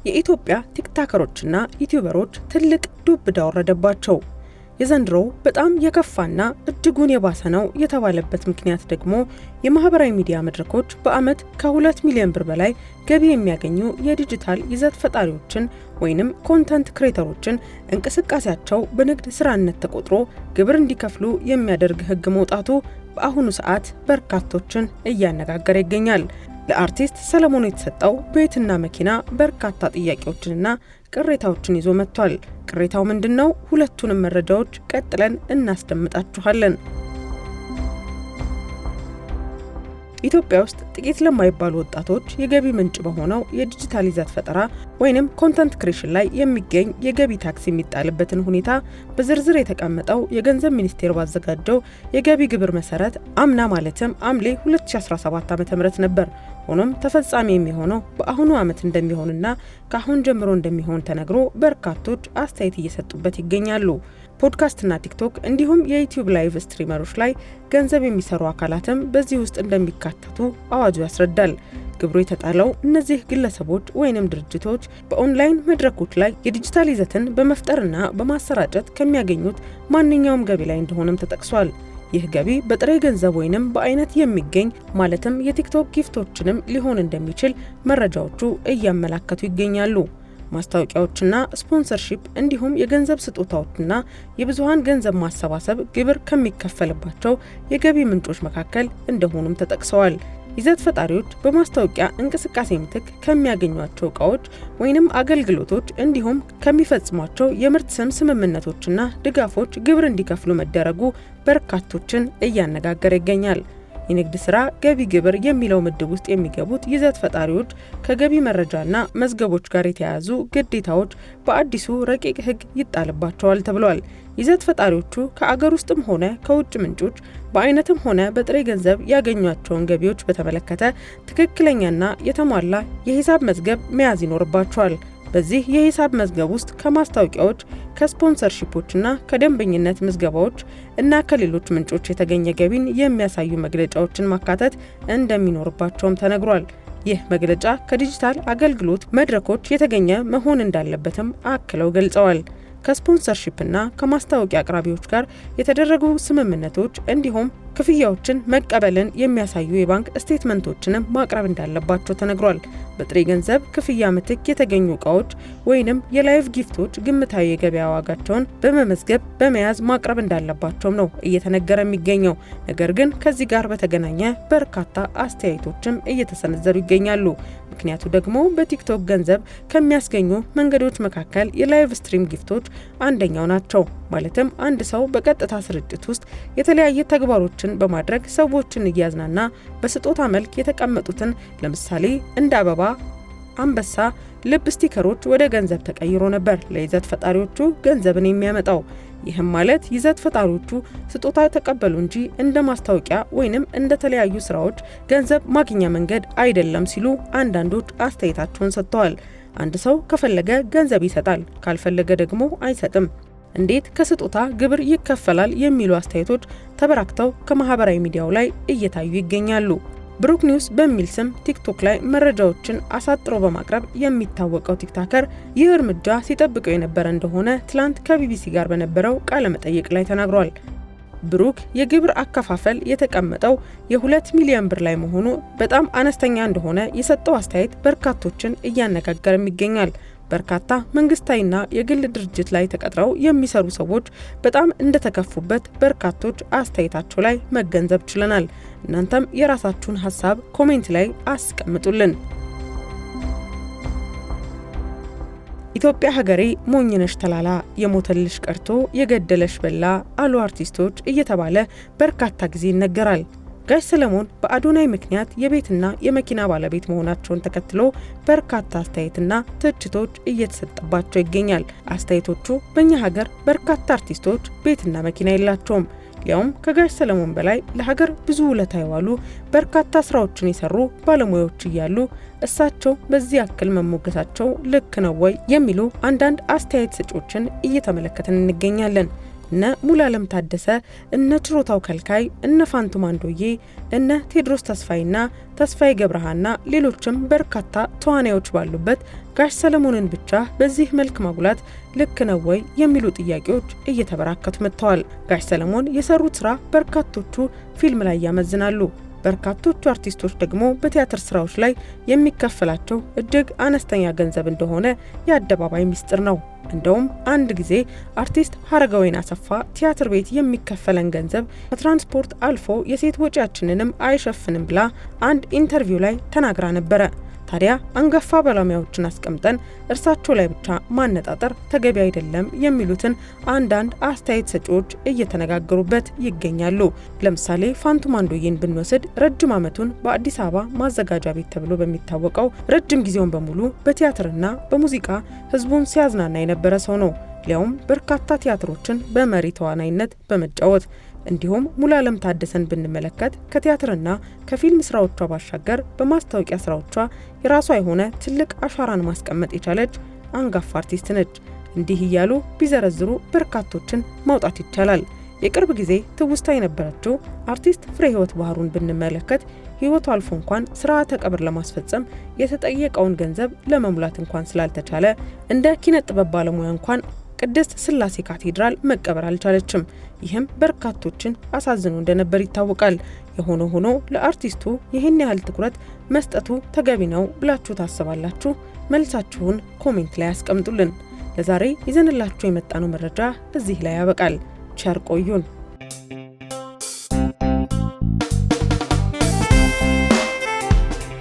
የኢትዮጵያ ቲክቶከሮችና ዩቲዩበሮች ትልቅ ዱብዳ ወረደባቸው። የዘንድሮው በጣም የከፋና እጅጉን የባሰ ነው የተባለበት ምክንያት ደግሞ የማህበራዊ ሚዲያ መድረኮች በአመት ከ2 ሚሊዮን ብር በላይ ገቢ የሚያገኙ የዲጂታል ይዘት ፈጣሪዎችን ወይንም ኮንተንት ክሬተሮችን እንቅስቃሴያቸው በንግድ ስራነት ተቆጥሮ ግብር እንዲከፍሉ የሚያደርግ ህግ መውጣቱ በአሁኑ ሰዓት በርካቶችን እያነጋገረ ይገኛል። ለአርቲስት ሰለሞን የተሰጠው ቤትና መኪና በርካታ ጥያቄዎችንና ቅሬታዎችን ይዞ መጥቷል። ቅሬታው ምንድነው? ሁለቱንም መረጃዎች ቀጥለን እናስደምጣችኋለን። ኢትዮጵያ ውስጥ ጥቂት ለማይባሉ ወጣቶች የገቢ ምንጭ በሆነው የዲጂታል ይዘት ፈጠራ ወይንም ኮንተንት ክሬሽን ላይ የሚገኝ የገቢ ታክስ የሚጣልበትን ሁኔታ በዝርዝር የተቀመጠው የገንዘብ ሚኒስቴር ባዘጋጀው የገቢ ግብር መሰረት አምና ማለትም ሐምሌ 2017 ዓ.ም ነበር። ሆኖም ተፈጻሚ የሚሆነው በአሁኑ ዓመት እንደሚሆንና ከአሁን ጀምሮ እንደሚሆን ተነግሮ በርካቶች አስተያየት እየሰጡበት ይገኛሉ። ፖድካስትና ቲክቶክ እንዲሁም የዩቲዩብ ላይቭ ስትሪመሮች ላይ ገንዘብ የሚሰሩ አካላትም በዚህ ውስጥ እንደሚካተቱ አዋጁ ያስረዳል። ግብሩ የተጣለው እነዚህ ግለሰቦች ወይንም ድርጅቶች በኦንላይን መድረኮች ላይ የዲጂታል ይዘትን በመፍጠርና በማሰራጨት ከሚያገኙት ማንኛውም ገቢ ላይ እንደሆነም ተጠቅሷል። ይህ ገቢ በጥሬ ገንዘብ ወይንም በአይነት የሚገኝ ማለትም የቲክቶክ ጊፍቶችንም ሊሆን እንደሚችል መረጃዎቹ እያመላከቱ ይገኛሉ። ማስታወቂያዎችና ስፖንሰርሺፕ እንዲሁም የገንዘብ ስጦታዎችና የብዙሃን ገንዘብ ማሰባሰብ ግብር ከሚከፈልባቸው የገቢ ምንጮች መካከል እንደሆኑም ተጠቅሰዋል። ይዘት ፈጣሪዎች በማስታወቂያ እንቅስቃሴ ምትክ ከሚያገኟቸው ዕቃዎች ወይንም አገልግሎቶች እንዲሁም ከሚፈጽሟቸው የምርት ስም ስምምነቶችና ድጋፎች ግብር እንዲከፍሉ መደረጉ በርካቶችን እያነጋገረ ይገኛል። የንግድ ስራ ገቢ ግብር የሚለው ምድብ ውስጥ የሚገቡት ይዘት ፈጣሪዎች ከገቢ መረጃና መዝገቦች ጋር የተያያዙ ግዴታዎች በአዲሱ ረቂቅ ህግ ይጣልባቸዋል ተብሏል። ይዘት ፈጣሪዎቹ ከአገር ውስጥም ሆነ ከውጭ ምንጮች በአይነትም ሆነ በጥሬ ገንዘብ ያገኟቸውን ገቢዎች በተመለከተ ትክክለኛና የተሟላ የሂሳብ መዝገብ መያዝ ይኖርባቸዋል። በዚህ የሂሳብ መዝገብ ውስጥ ከማስታወቂያዎች፣ ከስፖንሰርሺፖችና ከደንበኝነት ምዝገባዎች እና ከሌሎች ምንጮች የተገኘ ገቢን የሚያሳዩ መግለጫዎችን ማካተት እንደሚኖርባቸውም ተነግሯል። ይህ መግለጫ ከዲጂታል አገልግሎት መድረኮች የተገኘ መሆን እንዳለበትም አክለው ገልጸዋል። ከስፖንሰርሺፕና ከማስታወቂያ አቅራቢዎች ጋር የተደረጉ ስምምነቶች እንዲሁም ክፍያዎችን መቀበልን የሚያሳዩ የባንክ ስቴትመንቶችንም ማቅረብ እንዳለባቸው ተነግሯል። በጥሬ ገንዘብ ክፍያ ምትክ የተገኙ ዕቃዎች ወይንም የላይቭ ጊፍቶች ግምታዊ የገበያ ዋጋቸውን በመመዝገብ በመያዝ ማቅረብ እንዳለባቸውም ነው እየተነገረ የሚገኘው። ነገር ግን ከዚህ ጋር በተገናኘ በርካታ አስተያየቶችም እየተሰነዘሩ ይገኛሉ። ምክንያቱ ደግሞ በቲክቶክ ገንዘብ ከሚያስገኙ መንገዶች መካከል የላይቭ ስትሪም ጊፍቶች አንደኛው ናቸው። ማለትም አንድ ሰው በቀጥታ ስርጭት ውስጥ የተለያየ ተግባሮችን በማድረግ ሰዎችን እያዝናና በስጦታ መልክ የተቀመጡትን ለምሳሌ እንደ አበባ፣ አንበሳ፣ ልብ ስቲከሮች ወደ ገንዘብ ተቀይሮ ነበር ለይዘት ፈጣሪዎቹ ገንዘብን የሚያመጣው። ይህም ማለት ይዘት ፈጣሪዎቹ ስጦታ ተቀበሉ እንጂ እንደ ማስታወቂያ ወይንም እንደ ተለያዩ ስራዎች ገንዘብ ማግኛ መንገድ አይደለም ሲሉ አንዳንዶች አስተያየታቸውን ሰጥተዋል። አንድ ሰው ከፈለገ ገንዘብ ይሰጣል፣ ካልፈለገ ደግሞ አይሰጥም። እንዴት ከስጦታ ግብር ይከፈላል የሚሉ አስተያየቶች ተበራክተው ከማህበራዊ ሚዲያው ላይ እየታዩ ይገኛሉ። ብሩክ ኒውስ በሚል ስም ቲክቶክ ላይ መረጃዎችን አሳጥሮ በማቅረብ የሚታወቀው ቲክቶከር ይህ እርምጃ ሲጠብቀው የነበረ እንደሆነ ትላንት ከቢቢሲ ጋር በነበረው ቃለ መጠይቅ ላይ ተናግሯል። ብሩክ የግብር አከፋፈል የተቀመጠው የ2 ሚሊዮን ብር ላይ መሆኑ በጣም አነስተኛ እንደሆነ የሰጠው አስተያየት በርካቶችን እያነጋገረም ይገኛል። በርካታ መንግስታዊና የግል ድርጅት ላይ ተቀጥረው የሚሰሩ ሰዎች በጣም እንደተከፉበት በርካቶች አስተያየታቸው ላይ መገንዘብ ችለናል። እናንተም የራሳችሁን ሀሳብ ኮሜንት ላይ አስቀምጡልን። ኢትዮጵያ ሀገሬ ሞኝነሽ ተላላ የሞተልሽ ቀርቶ የገደለሽ በላ አሉ አርቲስቶች እየተባለ በርካታ ጊዜ ይነገራል። ጋሽ ሰለሞን በአዶናይ ምክንያት የቤትና የመኪና ባለቤት መሆናቸውን ተከትሎ በርካታ አስተያየትና ትችቶች እየተሰጠባቸው ይገኛል። አስተያየቶቹ በእኛ ሀገር በርካታ አርቲስቶች ቤትና መኪና የላቸውም። ሊያውም ከጋሽ ሰለሞን በላይ ለሀገር ብዙ ውለታ የዋሉ በርካታ ስራዎችን የሰሩ ባለሙያዎች እያሉ እሳቸው በዚህ ያክል መሞገታቸው ልክ ነው ወይ የሚሉ አንዳንድ አስተያየት ሰጪዎችን እየተመለከትን እንገኛለን። እነ ሙሉዓለም ታደሰ፣ እነ ችሮታው ከልካይ፣ እነ ፋንቱ ማንዶዬ፣ እነ ቴዎድሮስ ተስፋይና ተስፋዬ ገብረሃና ሌሎችም በርካታ ተዋናዮች ባሉበት ጋሽ ሰለሞንን ብቻ በዚህ መልክ ማጉላት ልክ ነው ወይ የሚሉ ጥያቄዎች እየተበራከቱ መጥተዋል። ጋሽ ሰለሞን የሰሩት ስራ በርካቶቹ ፊልም ላይ ያመዝናሉ። በርካቶቹ አርቲስቶች ደግሞ በቲያትር ስራዎች ላይ የሚከፈላቸው እጅግ አነስተኛ ገንዘብ እንደሆነ የአደባባይ ሚስጥር ነው። እንደውም አንድ ጊዜ አርቲስት ሀረገወይን አሰፋ ቲያትር ቤት የሚከፈለን ገንዘብ ከትራንስፖርት አልፎ የሴት ወጪያችንንም አይሸፍንም ብላ አንድ ኢንተርቪው ላይ ተናግራ ነበረ። ታዲያ አንጋፋ ባለሙያዎችን አስቀምጠን እርሳቸው ላይ ብቻ ማነጣጠር ተገቢ አይደለም የሚሉትን አንዳንድ አስተያየት ሰጪዎች እየተነጋገሩበት ይገኛሉ። ለምሳሌ ፋንቱ ማንዶዬን ብንወስድ ረጅም ዓመቱን በአዲስ አበባ ማዘጋጃ ቤት ተብሎ በሚታወቀው ረጅም ጊዜውን በሙሉ በቲያትርና በሙዚቃ ህዝቡን ሲያዝናና የነበረ ሰው ነው። ሊያውም በርካታ ቲያትሮችን በመሪ ተዋናይነት በመጫወት እንዲሁም ሙሉዓለም ታደሰን ብንመለከት ከቲያትርና ከፊልም ስራዎቿ ባሻገር በማስታወቂያ ስራዎቿ የራሷ የሆነ ትልቅ አሻራን ማስቀመጥ የቻለች አንጋፋ አርቲስት ነች። እንዲህ እያሉ ቢዘረዝሩ በርካቶችን ማውጣት ይቻላል። የቅርብ ጊዜ ትውስታ የነበረችው አርቲስት ፍሬህይወት ባህሩን ብንመለከት ህይወቱ አልፎ እንኳን ስርዓተ ቀብር ለማስፈጸም የተጠየቀውን ገንዘብ ለመሙላት እንኳን ስላልተቻለ እንደ ኪነ ጥበብ ባለሙያ እንኳን ቅድስት ስላሴ ካቴድራል መቀበር አልቻለችም። ይህም በርካቶችን አሳዝኖ እንደነበር ይታወቃል። የሆነ ሆኖ ለአርቲስቱ ይህን ያህል ትኩረት መስጠቱ ተገቢ ነው ብላችሁ ታስባላችሁ? መልሳችሁን ኮሜንት ላይ አስቀምጡልን። ለዛሬ ይዘንላችሁ የመጣነው መረጃ እዚህ ላይ ያበቃል። ቸር ቆዩን።